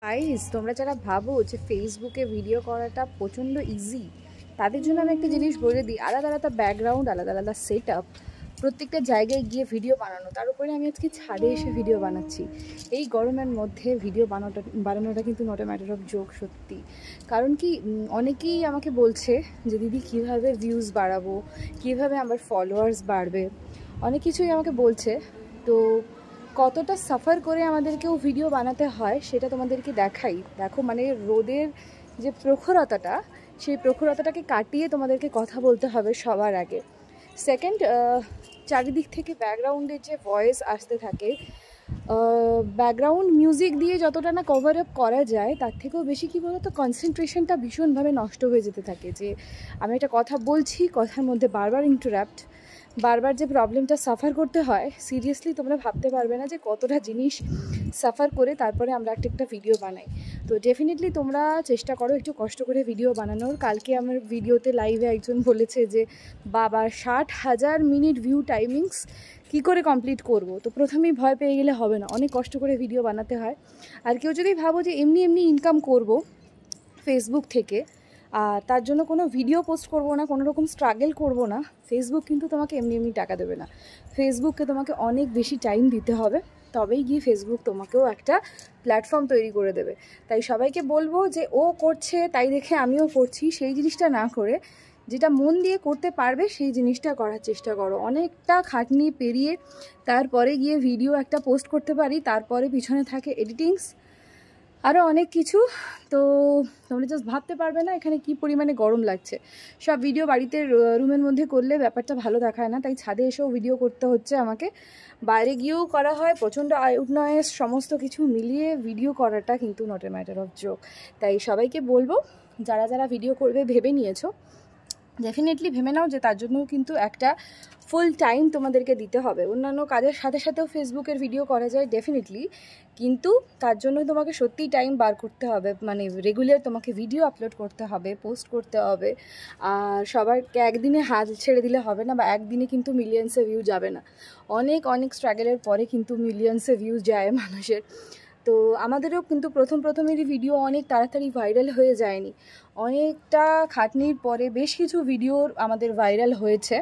Guys, তোমরা যারা ভাবো যে ফেসবুকে ভিডিও করাটা প্রচণ্ড ইজি, তাদের জন্য আমি একটা জিনিস বলে দিই। আলাদা আলাদা ব্যাকগ্রাউন্ড, আলাদা আলাদা সেট আপ, প্রত্যেকটা জায়গায় গিয়ে ভিডিও বানানো। তার উপরে আমি আজকে ছাদে এসে ভিডিও বানাচ্ছি। এই গরমের মধ্যে ভিডিও বানানোটা কিন্তু not a matter of joke, সত্যি। কারণ কি, অনেকেই আমাকে বলছে যে দিদি কীভাবে ভিউজ বাড়াবো, কীভাবে আমার ফলোয়ার্স বাড়বে, অনেক কিছুই আমাকে বলছে। তো কতটা সাফার করে আমাদেরকেও ভিডিও বানাতে হয় সেটা তোমাদেরকে দেখাই। দেখো, মানে রোদের যে প্রখরতাটা, সেই প্রখরতাটাকে কাটিয়ে তোমাদেরকে কথা বলতে হবে সবার আগে। সেকেন্ড, চারিদিক থেকে ব্যাকগ্রাউন্ডের যে ভয়েস আসতে থাকে, ব্যাকগ্রাউন্ড মিউজিক দিয়ে যতটা না কভার আপ করা যায়, তার থেকেও বেশি কী বলতো, কনসেন্ট্রেশনটা ভীষণভাবে নষ্ট হয়ে যেতে থাকে। যে আমি একটা কথা বলছি, কথার মধ্যে বারবার ইন্টারাপ্ট, বারবার যে প্রবলেমটা সাফার করতে হয়, সিরিয়াসলি তোমরা ভাবতে পারবে না যে কতটা জিনিস সাফার করে তারপরে আমরা একটা ভিডিও বানাই। তো ডেফিনেটলি তোমরা চেষ্টা করো একটু কষ্ট করে ভিডিও বানানোর। কালকে আমার ভিডিওতে লাইভে একজন বলেছে যে বাবা 60,000 মিনিট ভিউ টাইমিংস কী করে কমপ্লিট করব। তো প্রথমেই ভয় পেয়ে গেলে হবে না, অনেক কষ্ট করে ভিডিও বানাতে হয়। আর কেউ যদি ভাবো যে এমনি এমনি ইনকাম করব ফেসবুক থেকে, আর তার জন্য কোনো ভিডিও পোস্ট করব না, কোনো রকম স্ট্রাগল করব না, ফেসবুক কিন্তু তোমাকে এমনি এমনি টাকা দেবে না। ফেসবুককে তোমাকে অনেক বেশি টাইম দিতে হবে, তবেই গিয়ে ফেসবুক তোমাকেও একটা প্ল্যাটফর্ম তৈরি করে দেবে। তাই সবাইকে বলবো যে ও করছে তাই দেখে আমিও করছি, সেই জিনিসটা না করে যেটা মন দিয়ে করতে পারবে সেই জিনিসটা করার চেষ্টা করো। অনেকটা খাটনি পেরিয়ে তারপরে গিয়ে ভিডিও একটা পোস্ট করতে পারি, তারপরে পিছনে থাকে এডিটিংস, আরও অনেক কিছু। তো তোমরা জাস্ট ভাবতে পারবে না এখানে কি পরিমাণে গরম লাগছে। সব ভিডিও বাড়িতে রুমের মধ্যে করলে ব্যাপারটা ভালো দেখায় না, তাই ছাদে এসেও ভিডিও করতে হচ্ছে আমাকে। বাইরে গিয়েও করা হয়, প্রচণ্ড আউট নয়েজ, সমস্ত কিছু মিলিয়ে ভিডিও করাটা কিন্তু not a matter of joke. তাই সবাইকে বলবো, যারা যারা ভিডিও করবে ভেবে নিয়েছো, ডেফিনেটলি ভেবে নাও যে তার জন্যও কিন্তু একটা ফুল টাইম তোমাদেরকে দিতে হবে। অন্যান্য কাজের সাথে সাথেও ফেসবুকের ভিডিও করা যায় ডেফিনেটলি, কিন্তু তার জন্য তোমাকে সত্যিই টাইম বার করতে হবে। মানে রেগুলার তোমাকে ভিডিও আপলোড করতে হবে, পোস্ট করতে হবে। আর সবাইকে একদিনে হাত ছেড়ে দিলে হবে না, বা একদিনে কিন্তু মিলিয়ন্সে ভিউ যাবে না। অনেক অনেক স্ট্রাগলের পরে কিন্তু মিলিয়ন্সে ভিউ যায় মানুষের। তো আমাদেরও কিন্তু প্রথমেরই ভিডিও অনেক তাড়াতাড়ি ভাইরাল হয়ে যায়নি, অনেকটা খাটনির পরে বেশ কিছু ভিডিও আমাদের ভাইরাল হয়েছে।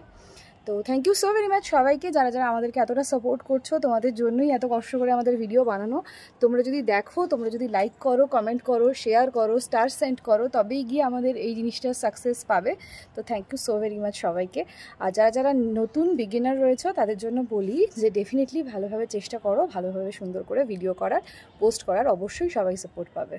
তো thank you so very much সবাইকে, যারা যারা আমাদেরকে এতটা সাপোর্ট করছো। তোমাদের জন্যই এত কষ্ট করে আমাদের ভিডিও বানানো। তোমরা যদি দেখো, তোমরা যদি লাইক করো, কমেন্ট করো, শেয়ার করো, স্টার সেন্ড করো, তবেই গিয়ে আমাদের এই জিনিসটা সাকসেস পাবে। তো thank you so very much সবাইকে। আর যারা যারা নতুন বিগিনার রয়েছে তাদের জন্য বলি যে ডেফিনেটলি ভালোভাবে চেষ্টা করো, ভালোভাবে সুন্দর করে ভিডিও করার, পোস্ট করার, অবশ্যই সবাই সাপোর্ট পাবে।